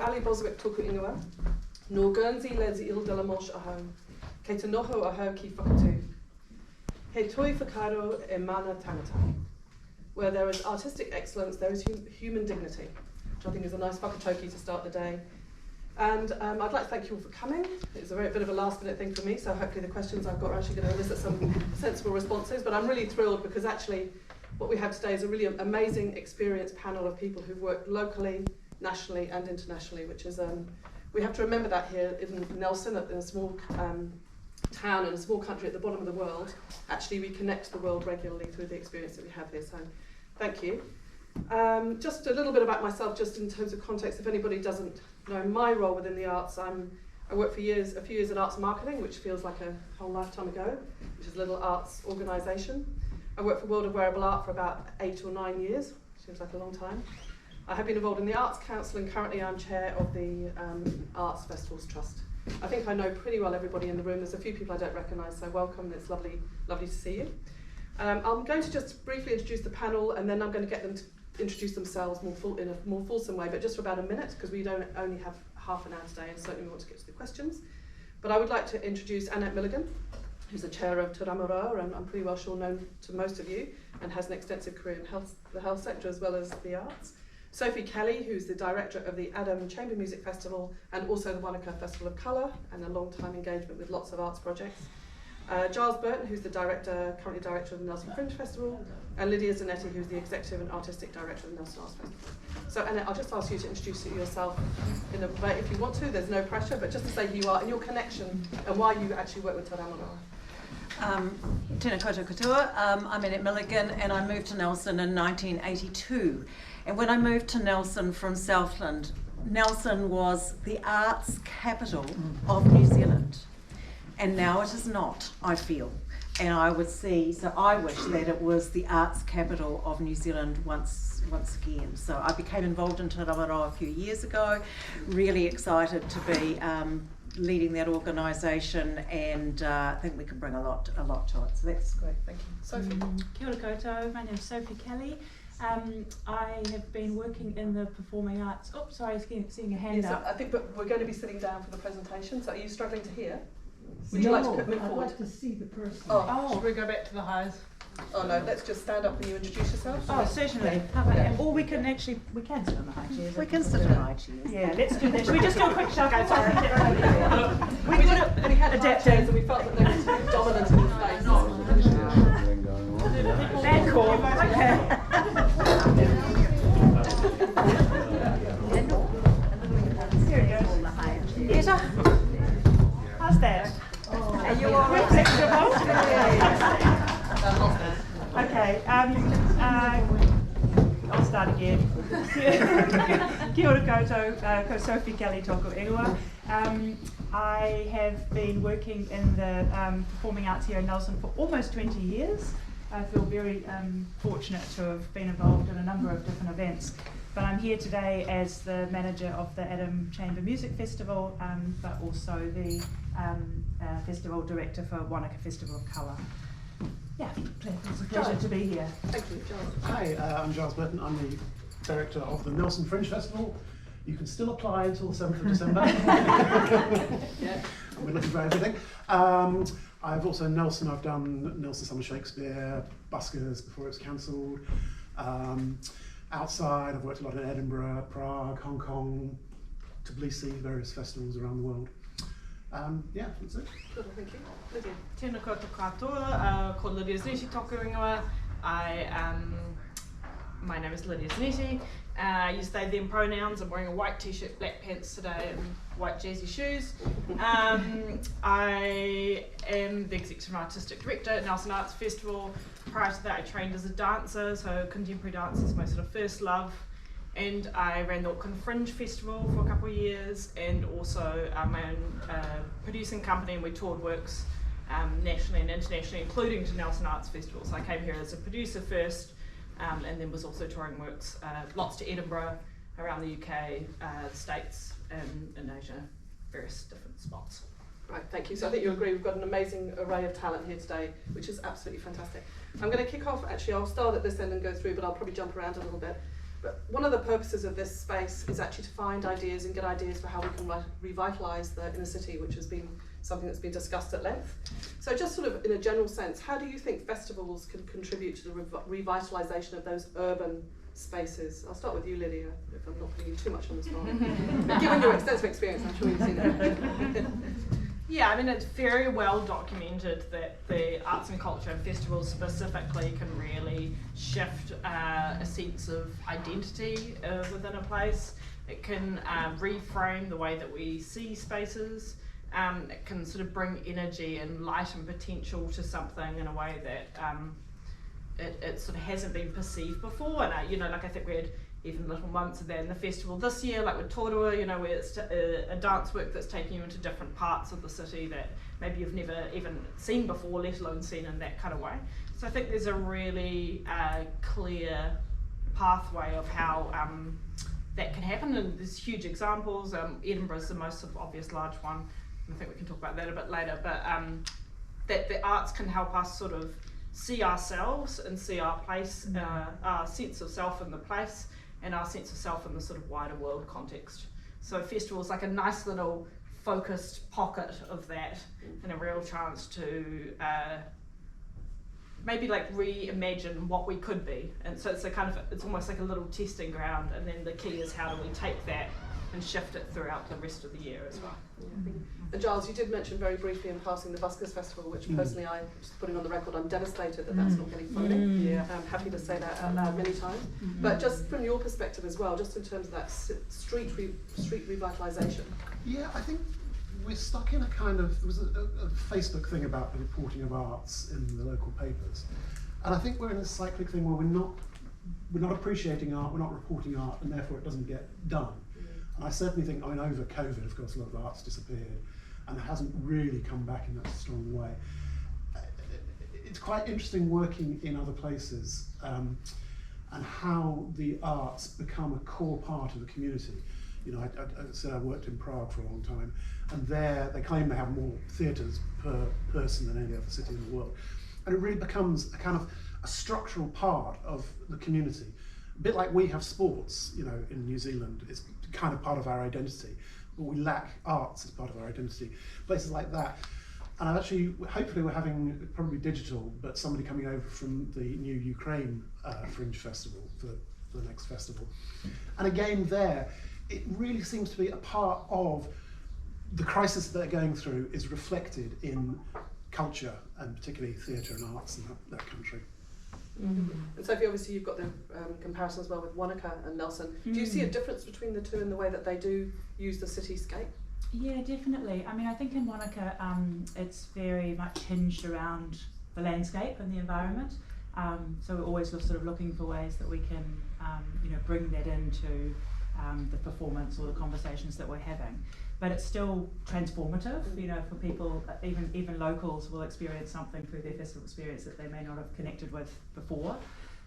ali Boswijk tuku ingoa, no Guernsey les îles de la Manche ahau, kei te noho ahau ki Whakatū. He toi whakaro e mana tangata. Where there is artistic excellence, there is human dignity, which I think is a nice whakatauki to start the day. And I'd like to thank you all for coming. It's a bit of a last minute thing for me, so hopefully the questions I've got are actually going to elicit some sensible responses, but I'm really thrilled because actually what we have today is a really amazing, experienced panel of people who've worked locally, nationally and internationally, which is, we have to remember that here in Nelson, in a small town in a small country at the bottom of the world. Actually we connect the world regularly through the experience that we have here, so thank you. Just a little bit about myself, just in terms of context, if anybody doesn't know my role within the arts. I worked for a few years in arts marketing, which feels like a whole lifetime ago, which is a little arts organisation. I worked for World of Wearable Art for about 8 or 9 years, seems like a long time. I have been involved in the Arts Council and currently I'm chair of the Arts Festivals Trust. I think I know pretty well everybody in the room. There's a few people I don't recognise, so welcome, it's lovely to see you. I'm going to just briefly introduce the panel and then I'm going to get them to introduce themselves in a more fulsome way, but just for about a minute, because we don't only have half an hour today and certainly we want to get to the questions. But I would like to introduce Annette Milligan, who's the chair of Ramaroa, and I'm pretty well sure known to most of you, and has an extensive career in the health sector as well as the arts. Sophie Kelly, who's the director of the Adam Chamber Music Festival and also the Whakatū Festival of Colour, and a long-time engagement with lots of arts projects. Giles Burton, who's the currently director of the Nelson Fringe Festival, and Lydia Zanetti, who's the executive and artistic director of the Nelson Arts Festival. So Annette, I'll just ask you to introduce yourself in a way, if you want to, there's no pressure, but just to say who you are and your connection and why you actually work with Te Ramaroa. Tēnā koutou katoa. I'm Annette Milligan and I moved to Nelson in 1982. And when I moved to Nelson from Southland, Nelson was the arts capital of New Zealand. And now it is not, I feel. And I wish that it was the arts capital of New Zealand once again. So I became involved in Te Ramaroa a few years ago, really excited to be leading that organisation, and I think we can bring a lot to it. So that's great, thank you. Sophie. Kia ora koutou, my name is Sophie Kelly. I have been working in the performing arts. Oh, sorry, seeing a hand up. I think but we're going to be sitting down for the presentation, so are you struggling to hear? Would you like to put me forward? I'd like to see the person. Oh. Should we go back to the highs? Oh no, let's just stand up and you introduce yourself. Oh, certainly. Yeah. Or we can sit on the high chairs. We can sit in high chairs. Yeah, let's do that. Should we just do a quick show? Okay, sorry. We had high chairs and we felt that they were too dominant in the space. Bad call. Okay. Here it goes. Better? How's that? Are you all acceptable? Okay, I'll start again. Kia ora koutou, ko Sophie Kelly tōku ingoa. I have been working in the performing arts here in Nelson for almost 20 years. I feel very fortunate to have been involved in a number of different events. But I'm here today as the manager of the Adam Chamber Music Festival, but also the festival director for Whakatū Festival of Colour. Yeah, it's a pleasure to be here. Thank you, Giles. Hi, I'm Giles Burton. I'm the director of the Nelson Fringe Festival. You can still apply until the 7th of December. Yeah. We're looking for everything. I've also I've done Nelson Summer Shakespeare, Buskers before it was cancelled. Outside, I've worked a lot in Edinburgh, Prague, Hong Kong, Tbilisi, various festivals around the world. Yeah, that's it. Good, thank you. Lydia. Tēnā koutou katoa, ko Lydia Zanetti tōku ingoa. My name is Lydia Zanetti. Use they them pronouns. I'm wearing a white t-shirt, black pants today, and white jazzy shoes. I am the executive and artistic director at Nelson Arts Festival. Prior to that, I trained as a dancer, so contemporary dance is my sort of first love. And I ran the Auckland Fringe Festival for a couple of years, and also my own producing company, and we toured works nationally and internationally, including to Nelson Arts Festival. So I came here as a producer first, and then was also touring works, lots to Edinburgh, around the UK, the States, and in Asia, various different spots. Right, thank you. So I think you agree we've got an amazing array of talent here today, which is absolutely fantastic. I'm going to kick off, actually I'll start at this end and go through, but I'll probably jump around a little bit. But one of the purposes of this space is actually to find ideas and get ideas for how we can revitalise the inner city, which has been something that's been discussed at length. So just sort of in a general sense, how do you think festivals can contribute to the revitalisation of those urban spaces? I'll start with you, Lydia, if I'm not putting you too much on the spot. But given your extensive experience, I'm sure you've seen it. Yeah, I mean, it's very well documented that the arts and culture and festivals specifically can really shift a sense of identity within a place. It can reframe the way that we see spaces. It can sort of bring energy and light and potential to something in a way that it sort of hasn't been perceived before. And you know, like I think we had even little moments of that in the festival this year, like with Torua, you know, where it's a dance work that's taking you into different parts of the city that maybe you've never even seen before, let alone seen in that kind of way. So I think there's a really clear pathway of how that can happen, and there's huge examples. Edinburgh's the most sort of obvious large one, and I think we can talk about that a bit later, but that the arts can help us sort of see ourselves and see our place, our sense of self in the place, and our sense of self in the sort of wider world context. So festivals like a nice little focused pocket of that, and a real chance to maybe like reimagine what we could be. And so it's a kind of, it's almost like a little testing ground, and then the key is how do we take that and shift it throughout the rest of the year as well. And Giles, you did mention very briefly in passing the Buskers Festival, which personally I'm just putting on the record, I'm devastated that that's not getting funding. I'm happy to say that out loud many times. But just from your perspective as well, just in terms of that street revitalisation. Yeah, I think we're stuck in a kind of, there was a Facebook thing about the reporting of arts in the local papers. And I think we're in a cyclic thing where we're not appreciating art, we're not reporting art, and therefore it doesn't get done. And I certainly think, I mean, over COVID, of course, a lot of art's disappeared, and it hasn't really come back in that strong way. It's quite interesting working in other places and how the arts become a core part of the community. You know, I said I worked in Prague for a long time, and there they claim they have more theatres per person than any other city in the world. And it really becomes a kind of a structural part of the community. A bit like we have sports, you know, in New Zealand, it's kind of part of our identity, but we lack arts as part of our identity. Places like that. And I've actually, hopefully we're having, probably digital, but somebody coming over from the new Ukraine Fringe Festival for the next festival. And again there, it really seems to be a part of the crisis that they're going through is reflected in culture, and particularly theatre and arts in that country. And Sophie, obviously you've got the comparison as well with Whakatū and Nelson. Do you see a difference between the two in the way that they do use the cityscape? Yeah, definitely. I mean, I think in Whakatū it's very much hinged around the landscape and the environment. So we're always sort of looking for ways that we can, you know, bring that into the performance or the conversations that we're having. But it's still transformative, you know, for people, even locals will experience something through their festival experience that they may not have connected with before.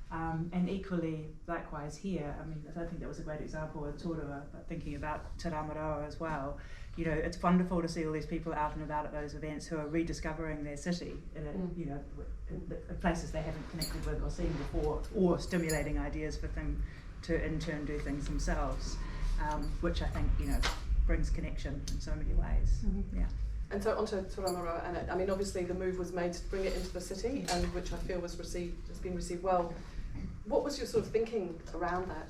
And equally, likewise here, I mean, I think that was a great example with Torua, but thinking about Te Ramaroa as well. You know, it's wonderful to see all these people out and about at those events who are rediscovering their city in a, you know, in places they haven't connected with or seen before, or stimulating ideas for them to in turn do things themselves, which I think, you know, brings connection in so many ways. Yeah. And so onto Ramaroa, Annette. I mean, obviously the move was made to bring it into the city, and which I feel has been received well. What was your sort of thinking around that?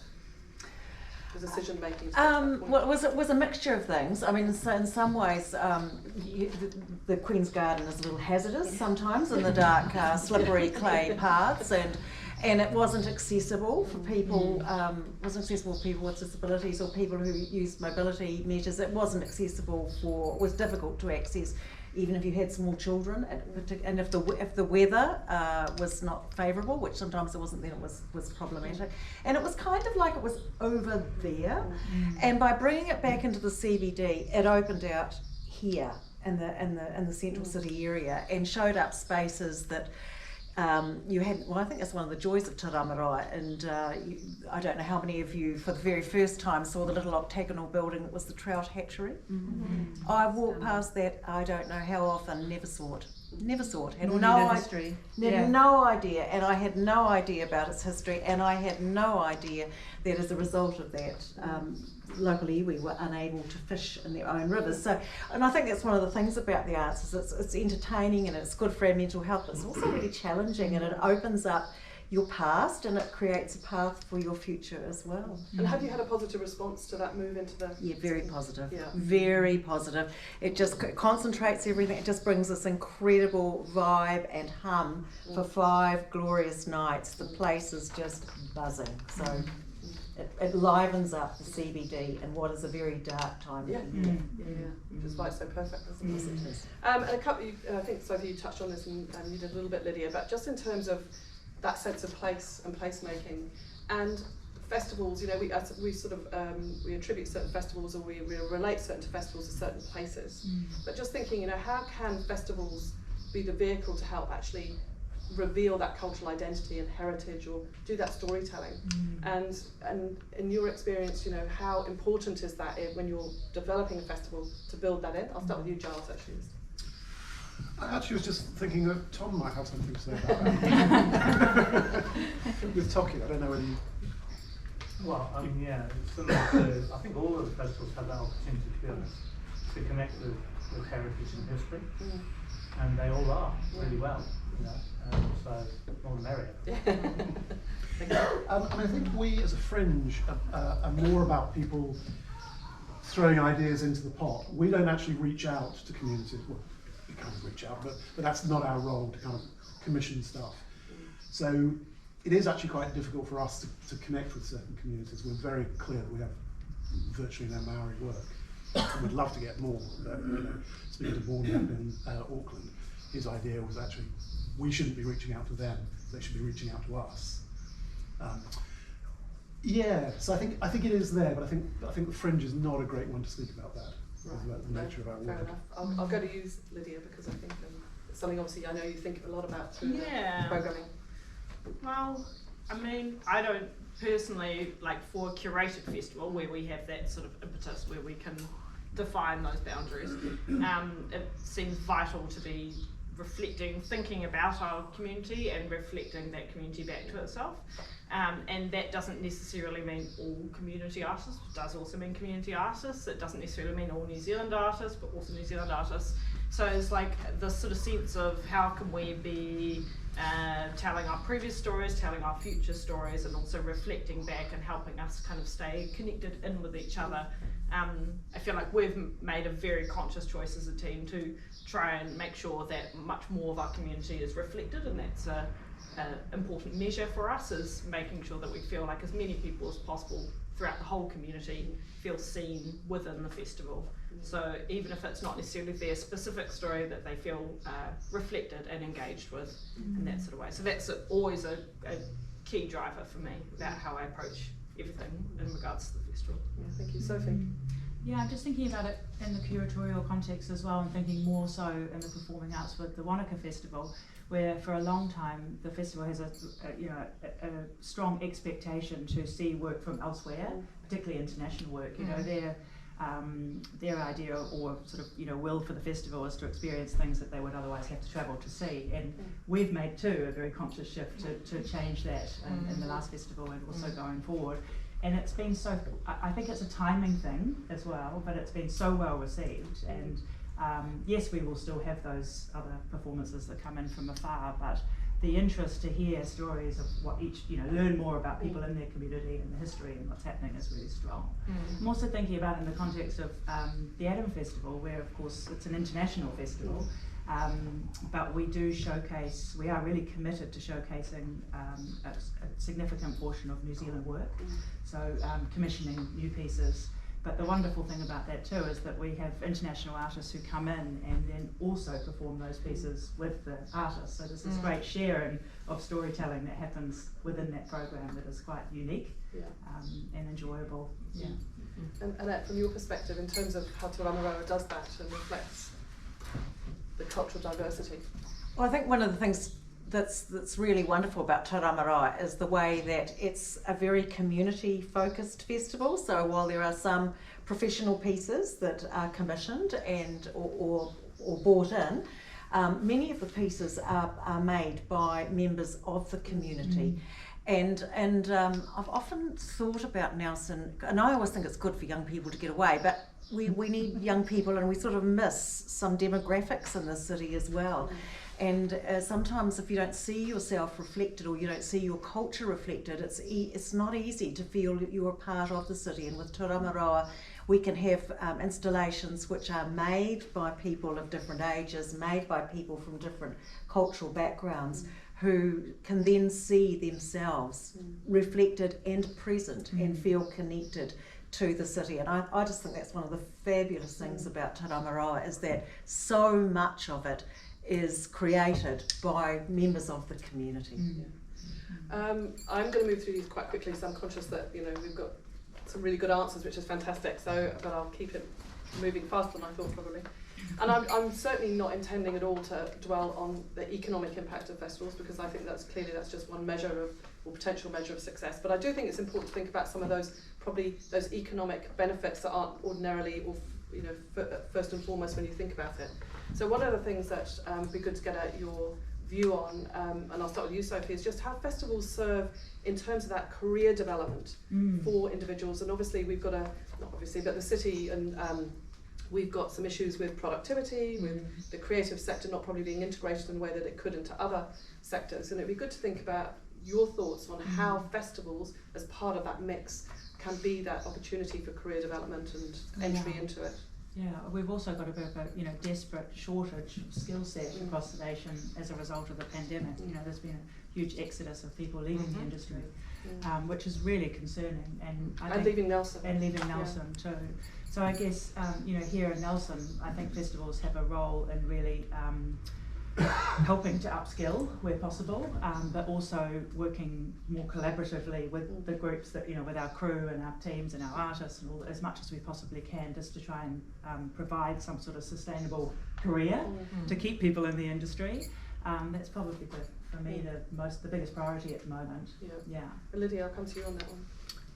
The decision making? Well, it was a mixture of things. I mean, so in some ways, the Queen's Garden is a little hazardous sometimes in the dark, slippery clay paths, and it wasn't accessible for people. Wasn't accessible for people with disabilities or people who used mobility measures. It wasn't accessible it was difficult to access, even if you had small children, and if the weather was not favourable, which sometimes it wasn't, then it was problematic. And it was kind of like it was over there, and by bringing it back into the CBD, it opened out here in the central city area and showed up spaces that. You had, well, I think that's one of the joys of Te Ramaroa, and I don't know how many of you for the very first time saw the little octagonal building that was the trout hatchery. I walked past that, I don't know how often, never saw it Never saw it. Had Nor no knew the idea. history. No idea, and I had no idea about its history, and I had no idea that as a result of that, local iwi were unable to fish in their own rivers. So, and I think that's one of the things about the arts, is it's entertaining and it's good for our mental health, but it's also really challenging, and it opens up your past and it creates a path for your future as well. And have you had a positive response to that move into the... Yeah, very positive. Yeah. Very positive. It just concentrates everything. It just brings this incredible vibe and hum for 5 glorious nights. The place is just buzzing. So it livens up the CBD in what is a very dark time. Yeah, which is why it's so perfect, isn't it? It is. And a couple, I think Sophie, you touched on this, and you did a little bit, Lydia, but just in terms of that sense of place and placemaking and festivals, you know, we sort of we attribute certain festivals, or we relate certain festivals to certain places. But just thinking, you know, how can festivals be the vehicle to help actually reveal that cultural identity and heritage, or do that storytelling? And in your experience, you know, how important is that when you're developing a festival to build that in? I'll start with you, Giles, actually. I actually was just thinking that Tom might have something to say about that. With Toki, I don't know whether you... Well, yeah, it's similar to, I think all of the festivals have that opportunity, to be honest, to connect with heritage and history, and they all are really well, you know, so more the merrier. I think we as a Fringe are more about people throwing ideas into the pot. We don't actually reach out to communities. Well, we kind of reach out, but that's not our role to kind of commission stuff. So it is actually quite difficult for us to connect with certain communities. We're very clear that we have virtually no Maori work. And we'd love to get more, but you know, speaking to Born up in Auckland, his idea was actually we shouldn't be reaching out to them, they should be reaching out to us. Yeah, so I think it is there, but I think the Fringe is not a great one to speak about that. About the nature of our Fair work. enough. I'll go to you, Lydia, because I think it's something obviously I know you think a lot about through the programming. Well, I mean, I don't personally, like for a curated festival where we have that sort of impetus where we can define those boundaries, it seems vital to be thinking about our community and reflecting that community back to itself. And that doesn't necessarily mean all community artists, it does also mean community artists. It doesn't necessarily mean all New Zealand artists, but also New Zealand artists. So it's like this sort of sense of how can we be telling our previous stories, telling our future stories, and also reflecting back and helping us kind of stay connected in with each other. I feel like we've made a very conscious choice as a team to try and make sure that much more of our community is reflected, and that's an important measure for us, is making sure that we feel like as many people as possible throughout the whole community feel seen within the festival. So even if it's not necessarily their specific story, that they feel reflected and engaged with in that sort of way. So that's always a key driver for me about how I approach everything in regards to the festival. Yeah, thank you, Sophie. Yeah, I'm just thinking about it in the curatorial context as well, and thinking more so in the performing arts with the Wanaka Festival, where for a long time the festival has a strong expectation to see work from elsewhere, particularly international work. You know, their idea or sort of will for the festival is to experience things that they would otherwise have to travel to see, and we've made too a very conscious shift to change that in the last festival and also going forward. And it's been so, I think it's a timing thing as well, but it's been so well received. And yes, we will still have those other performances that come in from afar, but the interest to hear stories of what each, learn more about people in their community and the history and what's happening is really strong. I'm also thinking about in the context of the Adam Festival, where of course it's an international festival, but we do showcase, we are really committed to showcasing a significant portion of New Zealand work, so commissioning new pieces. But the wonderful thing about that too is that we have international artists who come in and then also perform those pieces with the artists. So there's this great sharing of storytelling that happens within that program that is quite unique and enjoyable. Yeah. And Annette, from your perspective, in terms of how Te Ramaroa does that and reflects the cultural diversity? Well, I think one of the things that's really wonderful about Te Ramaroa is the way that it's a very community focused festival. So while there are some professional pieces that are commissioned and or brought in, Many of the pieces are made by members of the community. And I've often thought about Nelson, and I always think it's good for young people to get away, but we need young people, and we sort of miss some demographics in the city as well. And sometimes if you don't see yourself reflected, or you don't see your culture reflected, it's not easy to feel that you're a part of the city. And with Te Ramaroa, we can have installations which are made by people of different ages, made by people from different cultural backgrounds, who can then see themselves reflected and present and feel connected to the city. And I just think that's one of the fabulous things about Te Ramaroa, is that so much of it is created by members of the community. I'm going to move through these quite quickly, so I'm conscious that we've got some really good answers, which is fantastic. So, but I'll keep it moving faster than I thought probably. And I'm certainly not intending at all to dwell on the economic impact of festivals, because I think that's just one measure of, or potential measure of success. But I do think it's important to think about some of those economic benefits that aren't ordinarily, or first and foremost when you think about it. So one of the things that would be good to get at your view on, and I'll start with you, Sophie, is just how festivals serve in terms of that career development for individuals. And obviously we've got but the city, and we've got some issues with productivity, with the creative sector not probably being integrated in the way that it could into other sectors. And it'd be good to think about your thoughts on how festivals, as part of that mix, can be that opportunity for career development and entry into it. Yeah, we've also got a bit of a desperate shortage of skill set across the nation as a result of the pandemic. There's been a huge exodus of people leaving the industry, which is really concerning. And leaving Nelson. And leaving Nelson too. So I guess here in Nelson, I think festivals have a role in really helping to upskill where possible, but also working more collaboratively with the groups that, with our crew and our teams and our artists and all, as much as we possibly can, just to try and provide some sort of sustainable career to keep people in the industry. That's probably for me the biggest priority at the moment. Yeah. Lydia, I'll come to you on that one.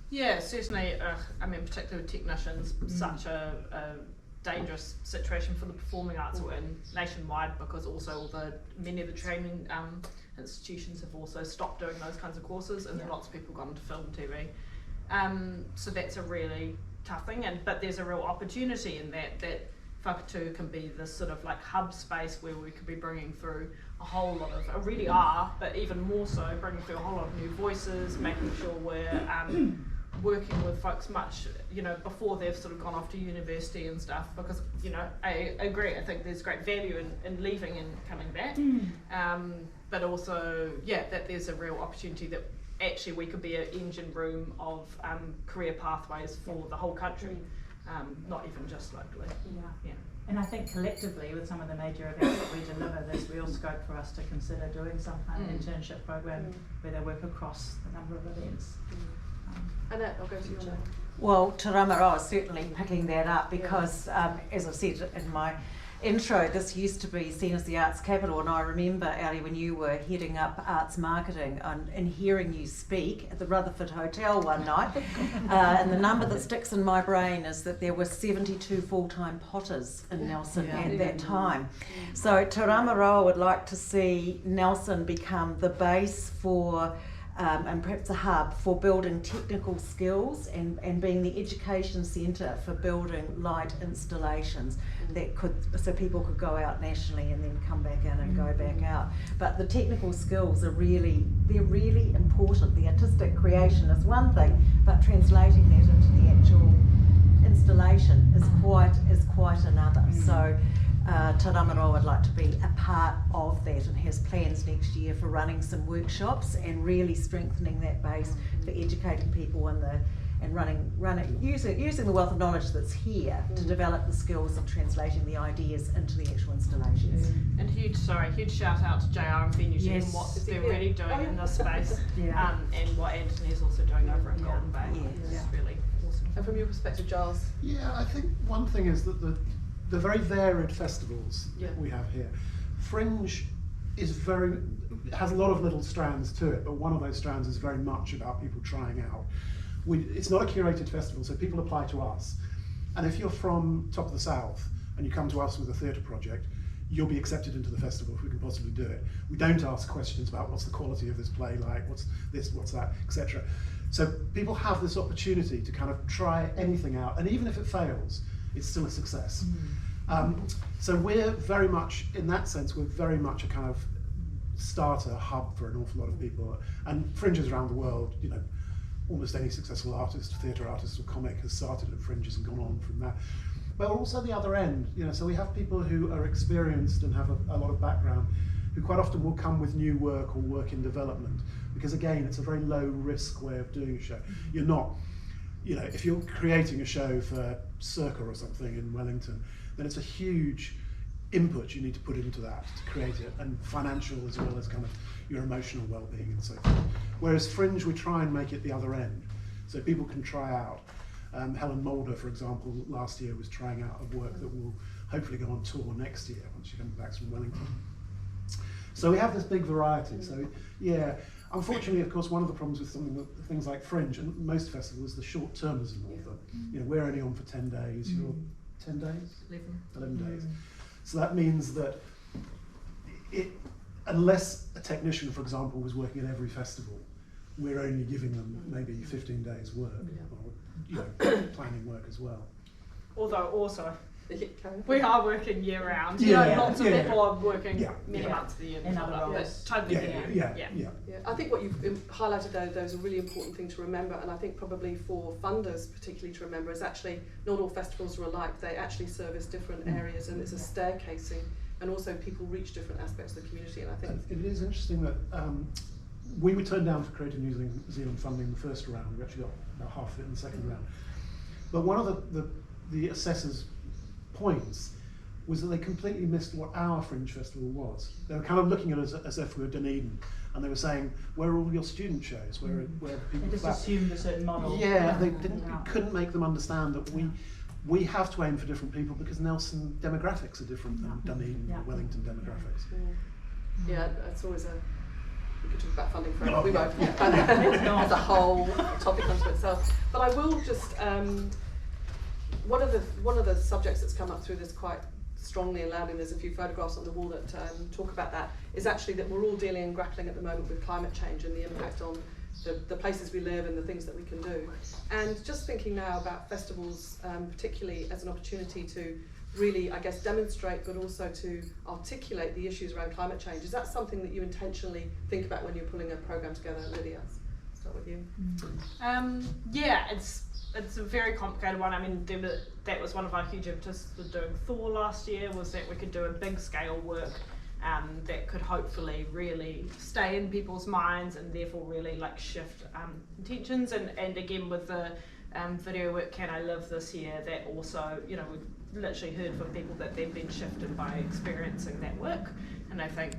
Yeah, certainly. Particularly with technicians, such a dangerous situation for the performing arts we're in nationwide, because also many of the training institutions have also stopped doing those kinds of courses, and then lots of people gone into film and TV. So that's a really tough thing, but there's a real opportunity in that Whakatū can be this sort of like hub space where we could be bringing through a whole lot of, already are, but even more so, bringing through a whole lot of new voices, making sure we're working with folks much, before they've sort of gone off to university and stuff, because, I agree, I think there's great value in leaving and coming back, but also, that there's a real opportunity that actually we could be an engine room of career pathways for the whole country, not even just locally. Yeah. And I think collectively, with some of the major events that we deliver, there's real scope for us to consider doing some kind of internship program where they work across the number of events. Annette, I'll go to you on that. Well, Te Ramaroa is certainly picking that up, because as I said in my intro, this used to be seen as the arts capital, and I remember, Ali, when you were heading up arts marketing and hearing you speak at the Rutherford Hotel one night, and the number that sticks in my brain is that there were 72 full-time potters in Nelson at that time. So Te Ramaroa would like to see Nelson become the base for and perhaps a hub for building technical skills and being the education centre for building light installations so people could go out nationally and then come back in and go back out. But the technical skills they're really important. The artistic creation is one thing, but translating that into the actual installation is quite another. So Te Ramaroa would like to be a part of that, and has plans next year for running some workshops and really strengthening that base for educating people using the wealth of knowledge that's here to develop the skills of translating the ideas into the actual installations. And huge shout out to JR and Venues and what they're really doing in this space, and what Anthony's also doing over in Golden Bay. It's really awesome. And from your perspective, Giles? Yeah, I think one thing is that the very varied festivals that we have here. Fringe has a lot of little strands to it, but one of those strands is very much about people trying out. It's not a curated festival, so people apply to us. And if you're from top of the south and you come to us with a theatre project, you'll be accepted into the festival if we can possibly do it. We don't ask questions about what's the quality of this play like, what's this, what's that, etc. So people have this opportunity to kind of try anything out, and even if it fails, it's still a success. So we're very much, in that sense, we're very much a kind of starter hub for an awful lot of people. And Fringes around the world, you know, almost any successful artist, theatre artist or comic has started at Fringes and gone on from that. But also the other end, you know, so we have people who are experienced and have a lot of background, who quite often will come with new work or work in development, because again, it's a very low risk way of doing a show. You're not, you know, if you're creating a show for Circa or something in Wellington, then it's a huge input you need to put into that to create it, and financial as well as kind of your emotional well-being and so forth. Whereas Fringe, we try and make it the other end, so people can try out. Helen Mulder, for example, last year was trying out a work that will hopefully go on tour next year once she comes back from Wellington. So we have this big variety. So yeah, unfortunately, of course, one of the problems with things like Fringe and most festivals is the short-termism of them. You know, we're only on for 10 days. You're 10 days? 11 days. So that means that unless a technician, for example, was working at every festival, we're only giving them maybe 15 days work, or, you know, planning work as well. Although also, we are working year round. You know, lots of people are working many months of the year. In other roles. Totally Yeah. I think what you've highlighted though, those are really important thing to remember, and I think probably for funders particularly to remember, is actually not all festivals are alike. They actually service different areas, and it's a staircasing, and also people reach different aspects of the community. And I think it is interesting that we were turned down for Creative New Zealand funding in the first round. We actually got about half of it in the second round. But one of the assessors' points was that they completely missed what our Fringe Festival was. They were kind of looking at us as if we were Dunedin, and they were saying, "Where are all your student shows? Where are people?" They just assumed a certain model. Yeah, they couldn't make them understand that we have to aim for different people, because Nelson demographics are different than Dunedin or Wellington demographics. yeah, it's always we could talk about funding forever. We won't. As a whole topic unto itself. But I will just one of the subjects that's come up through this quite strongly and loudly, and there's a few photographs on the wall that talk about that, is actually that we're all dealing and grappling at the moment with climate change and the impact on the places we live and the things that we can do. And just thinking now about festivals, particularly as an opportunity to really, I guess, demonstrate, but also to articulate the issues around climate change. Is that something that you intentionally think about when you're pulling a programme together? Lydia, start with you. Yeah, it's a very complicated one. I mean, that was one of our huge impetus for doing Thor last year, was that we could do a big scale work that could hopefully really stay in people's minds and therefore really like shift intentions. And again with the video work Can I Live this year, that also, you know, we literally heard from people that they've been shifted by experiencing that work, and I think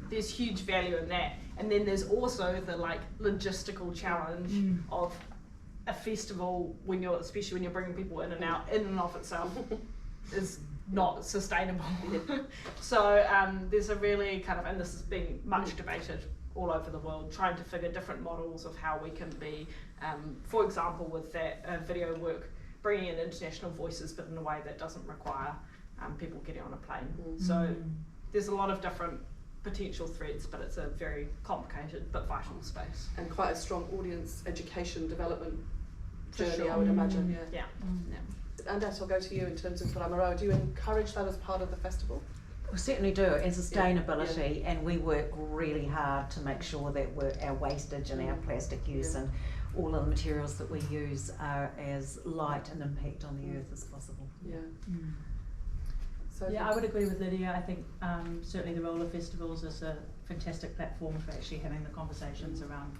there's huge value in that. And then there's also the like logistical challenge of a festival, especially when you're bringing people in and out, in and of itself is not sustainable. So there's a really kind of, and this has been much debated all over the world, trying to figure different models of how we can be, for example with that video work, bringing in international voices but in a way that doesn't require people getting on a plane. So there's a lot of different potential threads, but it's a very complicated but vital space. And quite a strong audience education development journey, I would imagine. Yeah. Annette, I'll go to you in terms of Ramaroa. Do you encourage that as part of the festival? We certainly do, and sustainability, and we work really hard to make sure that our wastage and our plastic use and all of the materials that we use are as light an impact on the earth as possible. Sophie? Yeah, I would agree with Lydia. I think certainly the role of festivals is a fantastic platform for actually having the conversations around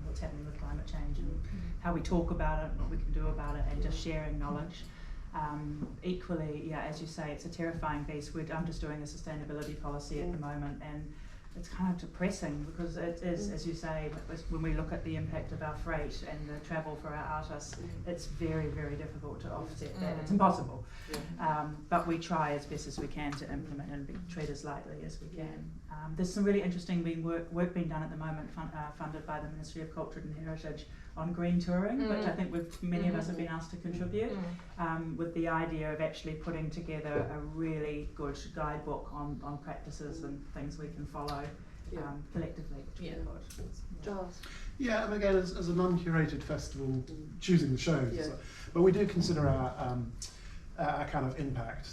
what's happening with climate change and how we talk about it, what we can do about it, and just sharing knowledge. Equally, as you say, it's a terrifying beast. I'm just doing a sustainability policy at the moment, and it's kind of depressing because it is, as you say, when we look at the impact of our freight and the travel for our artists, it's very, very difficult to offset that. It's impossible. But we try as best as we can to implement and treat as lightly as we can. There's some really interesting work being done at the moment, funded by the Ministry of Culture and Heritage, on green touring, which I think many of us have been asked to contribute, with the idea of actually putting together a really good guidebook on practices and things we can follow collectively. Giles? Yeah, and again, as a non-curated festival, choosing the shows, but we do consider our kind of impact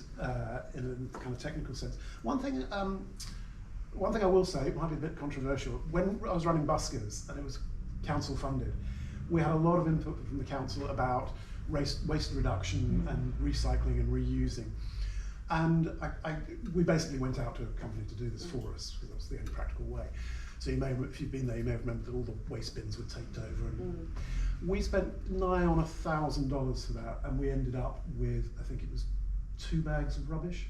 in a kind of technical sense. One thing I will say, it might be a bit controversial, when I was running buskers and it was council funded, we had a lot of input from the council about waste reduction and recycling and reusing. And we basically went out to a company to do this for us, because that was the only practical way. So you may, if you've been there, you may have remembered that all the waste bins were taped over. And we spent nigh on $1,000 for that, and we ended up with, I think it was 2 bags of rubbish.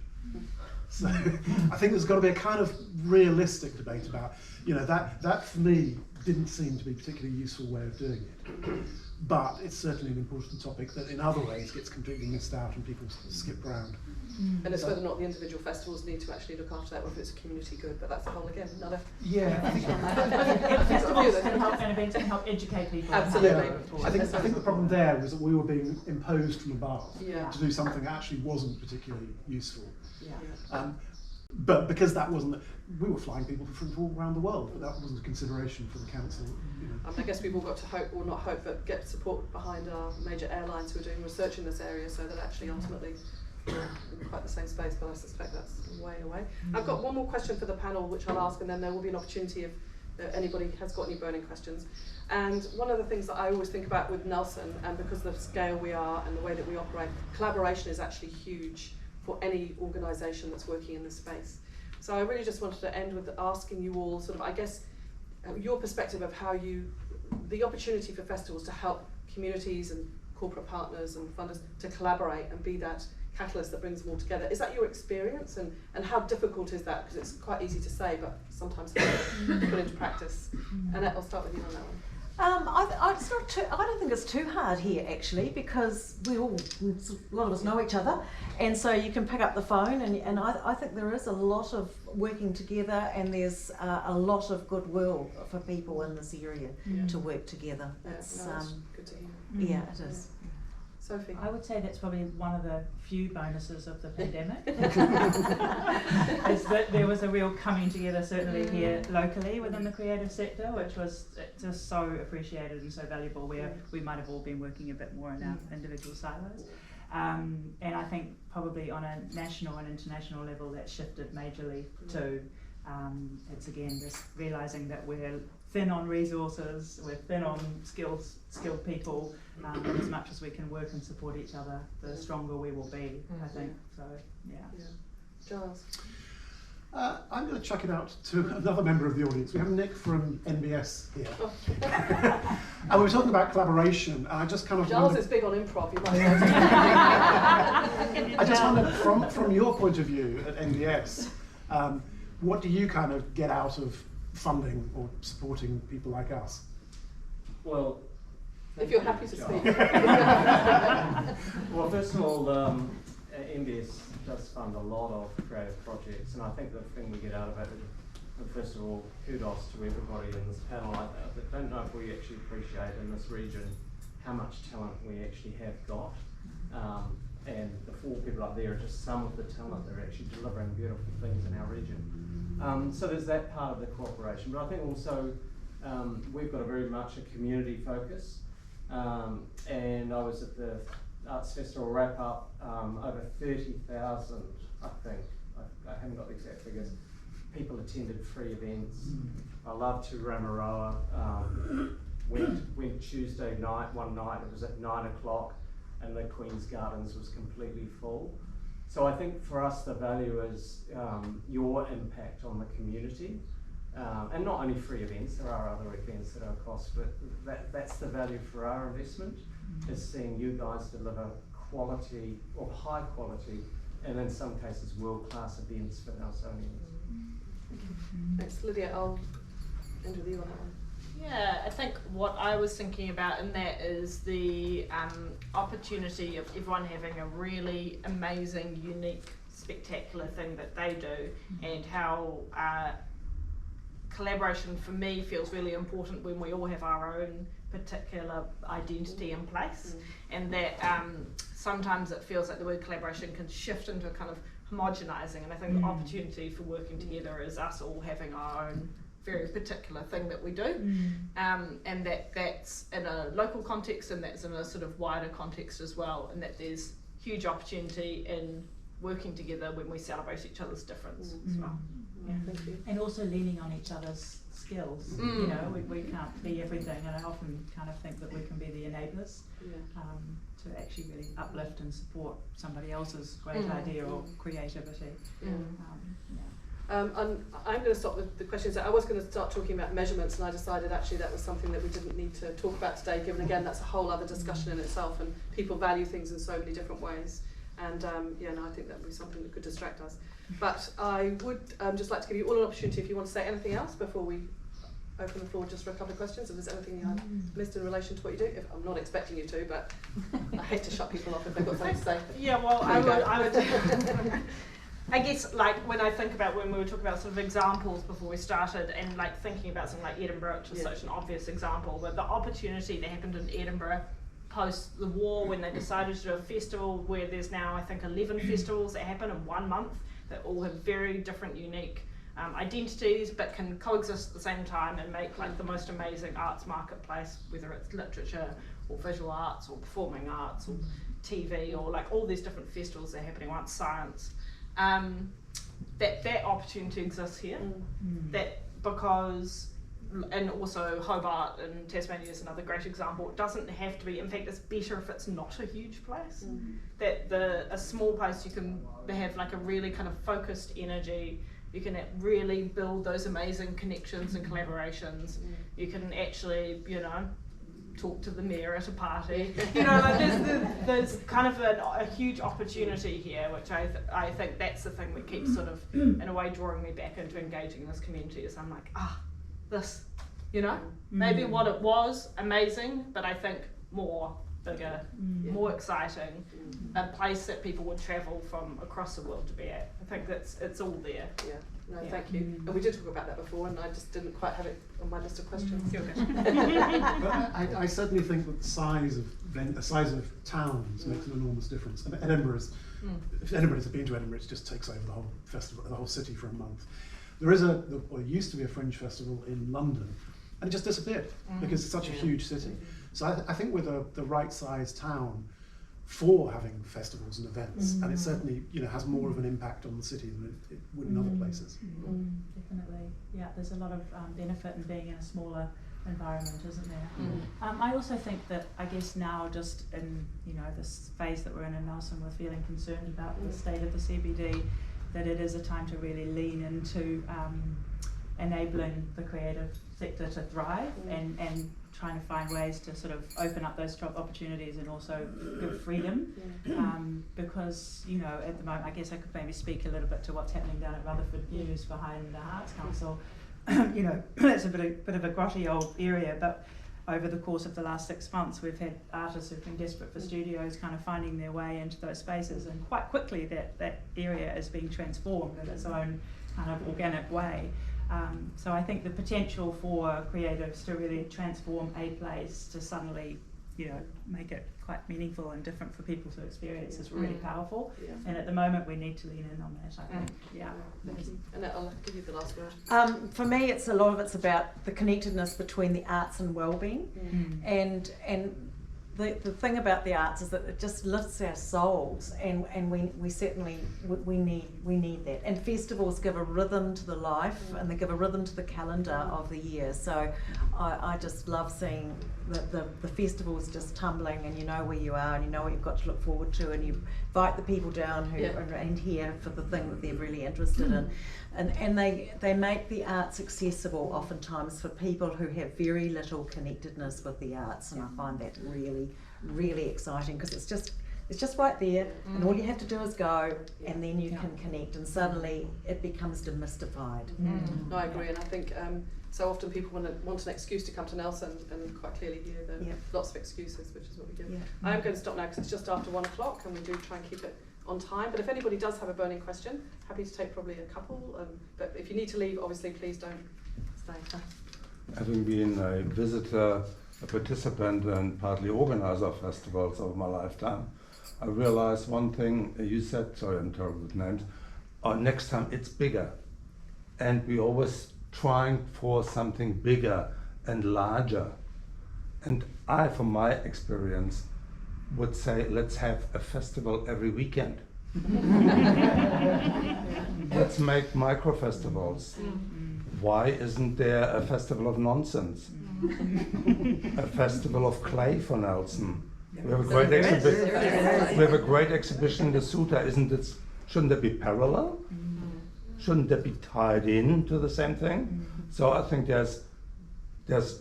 So I think there's got to be a kind of realistic debate about, you know, that for me didn't seem to be a particularly useful way of doing it. But it's certainly an important topic that in other ways gets completely missed out and people skip around. And it's whether or not the individual festivals need to actually look after that, or if it's a community good, but that's a whole again, another... Yeah, I think festivals can help, and events can help educate people. Absolutely. I think the problem there was that we were being imposed from above to do something that actually wasn't particularly useful. But because that wasn't, we were flying people from all around the world, but that wasn't a consideration for the council. You know. I guess we've all got to hope, or not hope, but get support behind our major airlines who are doing research in this area, so that actually ultimately we're in quite the same space, but I suspect that's way away. I've got one more question for the panel, which I'll ask, and then there will be an opportunity if anybody has got any burning questions. And one of the things that I always think about with Nelson, and because of the scale we are and the way that we operate, collaboration is actually huge for any organisation that's working in this space. So I really just wanted to end with asking you all sort of, I guess, your perspective of how the opportunity for festivals to help communities and corporate partners and funders to collaborate and be that catalyst that brings them all together. Is that your experience, and how difficult is that? Because it's quite easy to say, but sometimes hard to put into practice. Annette, I'll start with you on that one. I don't think it's too hard here actually, because a lot of us know each other, and so you can pick up the phone, and I think there is a lot of working together, and there's a lot of goodwill for people in this area to work together. That's good to hear. Yeah, it is. Sophie? I would say that's probably one of the few bonuses of the pandemic. Is that there was a real coming together, certainly here locally within the creative sector, which was just so appreciated and so valuable, where we might have all been working a bit more in our individual silos. And I think probably on a national and international level that shifted majorly too. It's again this realising that we're thin on resources, we're thin on skilled people, and as much as we can work and support each other, the stronger we will be, I think. So, Giles? I'm going to chuck it out to another member of the audience. We have Nick from NBS here. And we were talking about collaboration, and I just kind of Giles is big on improv, you might know. I just wondered, from your point of view at NBS, what do you kind of get out of funding or supporting people like us? Well, if you're happy to speak. Well, first of all, NBS does fund a lot of creative projects, and I think the thing we get out of it is, first of all, kudos to everybody in this panel. I don't know if we actually appreciate in this region how much talent we actually have got. And the 4 people up there are just some of the talent that are actually delivering beautiful things in our region. So there's that part of the cooperation, but I think also we've got a very much a community focus. And I was at the Arts Festival wrap-up, over 30,000, I think, I haven't got the exact figures, people attended free events. I love to Ramaroa, went Tuesday night, one night, it was at 9 o'clock, and the Queen's Gardens was completely full. So I think for us the value is your impact on the community, and not only free events, there are other events that are cost, but that's the value for our investment, is seeing you guys deliver quality, or high quality, and in some cases world-class events for Nelsonians. Thanks. Lydia, I'll end with you on that one. Yeah, I think what I was thinking about in that is the opportunity of everyone having a really amazing, unique, spectacular thing that they do, and how collaboration for me feels really important when we all have our own particular identity in place, and that sometimes it feels like the word collaboration can shift into a kind of homogenising, and I think the opportunity for working together is us all having our own very particular thing that we do, and that's in a local context and that's in a sort of wider context as well, and that there's huge opportunity in working together when we celebrate each other's difference as well. Yeah, thank you. And also leaning on each other's skills. You know, we can't be everything, and I often kind of think that we can be the enablers to actually really uplift and support somebody else's great idea or creativity. And I'm going to stop the questions. I was going to start talking about measurements, and I decided actually that was something that we didn't need to talk about today, given again that's a whole other discussion in itself, and people value things in so many different ways. And I think that would be something that could distract us. But I would just like to give you all an opportunity if you want to say anything else before we open the floor just for a couple of questions. If there's anything I've missed in relation to what you do, if I'm not expecting you to, but I hate to shut people off if they've got something to say. Yeah, well, I would I guess, like, when I think about when we were talking about sort of examples before we started, and like thinking about something like Edinburgh, which is such an obvious example, but the opportunity that happened in Edinburgh post the war when they decided to do a festival where there's now I think 11 festivals that happen in 1 month that all have very different unique identities but can coexist at the same time and make like the most amazing arts marketplace, whether it's literature or visual arts or performing arts or TV or like all these different festivals that are happening once, science. That opportunity exists here, that because, and also Hobart and Tasmania is another great example, it doesn't have to be, in fact it's better if it's not a huge place, that a small place you can have like a really kind of focused energy, you can really build those amazing connections and collaborations, you can actually, you know, talk to the mayor at a party, you know, like there's kind of a huge opportunity here, which I think that's the thing that keeps sort of in a way drawing me back into engaging this community, is I'm like, this, you know, maybe what it was amazing, but I think more bigger, more exciting, a place that people would travel from across the world to be at. I think it's all there. Thank you. And we did talk about that before, and I just didn't quite have it on my list of questions. But I certainly think that the size of towns makes an enormous difference. And Edinburgh's, if anybody's been to Edinburgh, it just takes over the whole festival, the whole city for a month. There is there used to be a Fringe festival in London, and it just disappeared because it's such a huge city. So I think with the right sized town for having festivals and events, and it certainly, you know, has more of an impact on the city than it would in other places. Definitely, yeah. There's a lot of benefit in being in a smaller environment, isn't there? I also think that I guess now, just in this phase that we're in Nelson, we're feeling concerned about the state of the CBD, that it is a time to really lean into enabling the creative sector to thrive and trying to find ways to sort of open up those job opportunities and also give freedom, because at the moment, I guess I could maybe speak a little bit to what's happening down at Rutherford News behind the Arts Council. It's a bit of a grotty old area, but over the course of the last 6 months, we've had artists who've been desperate for studios kind of finding their way into those spaces, and quite quickly that area is being transformed in its own kind of organic way. So I think the potential for creatives to really transform a place to suddenly, make it quite meaningful and different for people to experience is really powerful. And at the moment, we need to lean in on that, I think. Thank you. Annette, I'll give you the last word. For me, a lot of it's about the connectedness between the arts and well-being, and the thing about the arts is that it just lifts our souls, and we certainly need that. And festivals give a rhythm to the life, and they give a rhythm to the calendar of the year. So I just love seeing the festivals just tumbling, and you know where you are, and you know what you've got to look forward to, and you invite the people down who are here for the thing that they're really interested in. And they make the arts accessible oftentimes for people who have very little connectedness with the arts, and I find that really, really exciting, because it's just right there, and all you have to do is go, and then you can connect, and suddenly it becomes demystified. No, I agree, and I think so often people want an excuse to come to Nelson, and quite clearly here there are lots of excuses, which is what we give. I am going to stop now because it's just after 1 o'clock, and we do try and keep it on time, but if anybody does have a burning question, happy to take probably a couple, but if you need to leave, obviously please don't stay. Having been a visitor a participant and partly organizer of festivals over my lifetime, I realized one thing you said, sorry I'm terrible with names, next time it's bigger. And we always trying for something bigger and larger. And I, from my experience, would say, let's have a festival every weekend. Let's make micro festivals. Why isn't there a festival of nonsense? A festival of clay for Nelson? We have a great exhibition. We have a great exhibition in the Suta. Shouldn't that be parallel? Shouldn't that be tied in to the same thing? So I think there's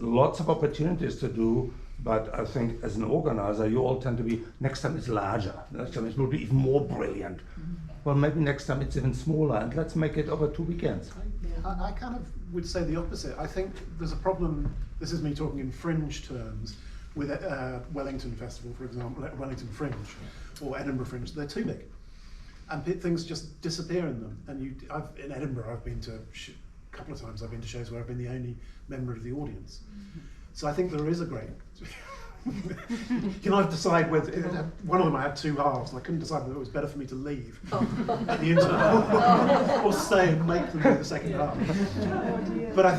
lots of opportunities to do, but I think as an organizer, you all tend to be, next time it's larger, next time it will be even more brilliant. Well, maybe next time it's even smaller, and let's make it over 2 weekends. I kind of would say the opposite. I think there's a problem, this is me talking in Fringe terms, with Wellington Festival, for example, Wellington Fringe, or Edinburgh Fringe. They're too big. And things just disappear in them. And in Edinburgh, I've been to a couple of times. I've been to shows where I've been the only member of the audience. So I think there is a great. Can I decide whether one of them I had 2 halves, and I couldn't decide whether it was better for me to leave at the interval or stay and make them do the second half. But I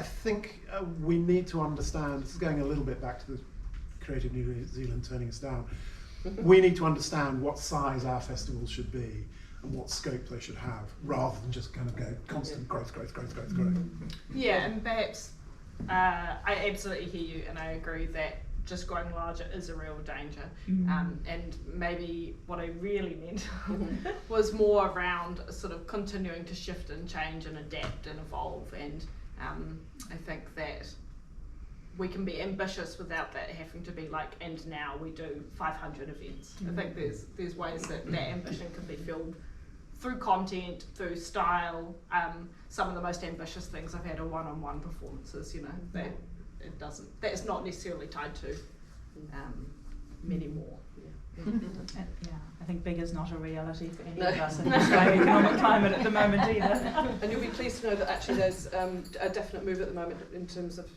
think we need to understand. This is going a little bit back to the Creative New Zealand turning us down. We need to understand what size our festivals should be and what scope they should have, rather than just kind of go constant growth. Yeah, and perhaps I absolutely hear you, and I agree that just growing larger is a real danger. And maybe what I really meant was more around sort of continuing to shift and change and adapt and evolve. And I think that we can be ambitious without that having to be like, and now we do 500 events. I think there's ways that ambition can be filled through content, through style. Some of the most ambitious things I've had are one-on-one performances, that's not necessarily tied to many more. I think big is not a reality for any of us in the Australian economic climate at the moment either. And you'll be pleased to know that actually there's a definite move at the moment in terms of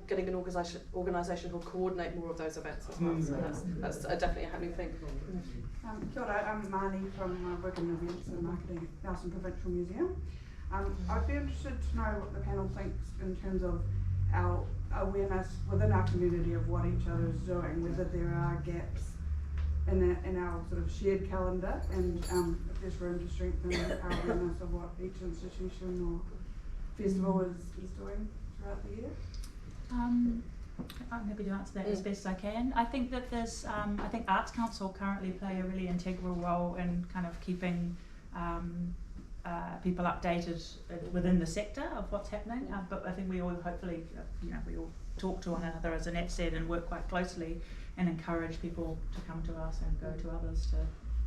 getting an organisation who'll coordinate more of those events as well. So that's definitely a happening thing. Kia ora, I'm Marnie from working in events and marketing at Nelson Provincial Museum. I'd be interested to know what the panel thinks in terms of our awareness within our community of what each other is doing, whether there are gaps in our sort of shared calendar, and if there's room to strengthen our awareness of what each institution or festival is doing throughout the year. I'm happy to answer that as best I can. I think that there's, I think Arts Council currently play a really integral role in kind of keeping people updated within the sector of what's happening. But I think we all hopefully, we all talk to one another, as Annette said, and work quite closely and encourage people to come to us and go to others to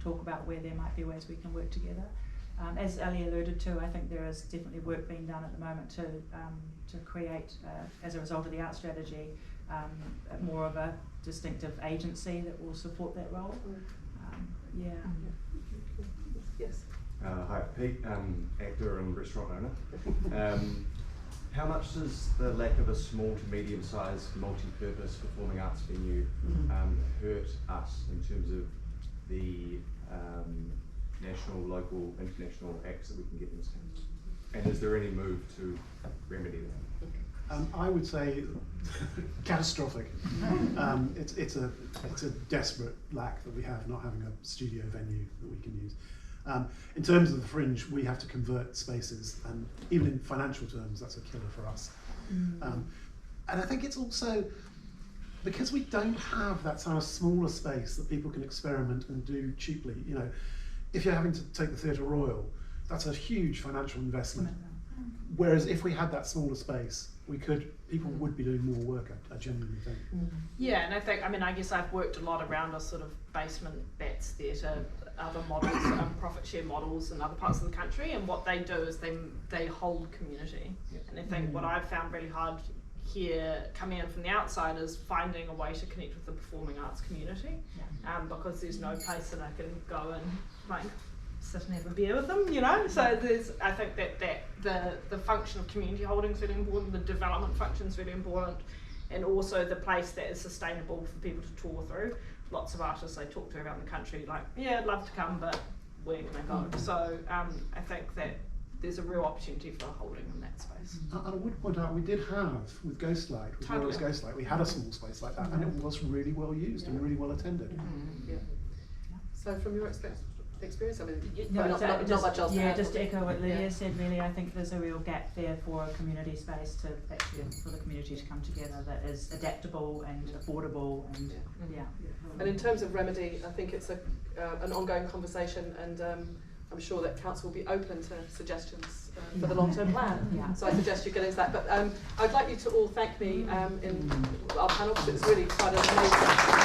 talk about where there might be ways we can work together. As Ali alluded to, I think there is definitely work being done at the moment to create, as a result of the art strategy, more of a distinctive agency that will support that role. Yes. Hi, Pete, actor and restaurant owner. How much does the lack of a small to medium-sized multi-purpose performing arts venue hurt us in terms of the national, local, international acts that we can get in this country? And is there any move to remedy that? I would say catastrophic. It's a desperate lack that we have, not having a studio venue that we can use. In terms of the Fringe, we have to convert spaces, and even in financial terms, that's a killer for us. And I think it's also because we don't have that kind of smaller space that people can experiment and do cheaply. If you're having to take the Theatre Royal, that's a huge financial investment. Whereas if we had that smaller space, people would be doing more work, I genuinely think. Yeah, and I guess I've worked a lot around a sort of basement Bats Theatre, other models, profit share models in other parts of the country, and what they do is they hold community. And I think what I've found really hard here, coming in from the outside, is finding a way to connect with the performing arts community, because there's no place that I can go and like sit and have a beer with them, So I think that the function of community holding is really important, the development function is really important, and also the place that is sustainable for people to tour through. Lots of artists I talk to around the country like, yeah, I'd love to come, but where can I go? So I think that there's a real opportunity for holding in that space. And I would point out, we did have, with Ghostlight, with Totally. Royal's Ghostlight, we had a small space like that, and it was really well used and really well attended. Yeah. So from your experience, I mean, No, not much else to yeah, add, just to probably. echo what Lydia Yeah. said, really, I think there's a real gap there for a community space to actually, for the community to come together that is adaptable and affordable and, yeah. And in terms of remedy, I think it's an ongoing conversation, and I'm sure that council will be open to suggestions for the long-term plan. Yeah. So I suggest you get into that. But I'd like you to all thank me in our panel, because it's really quite an amazing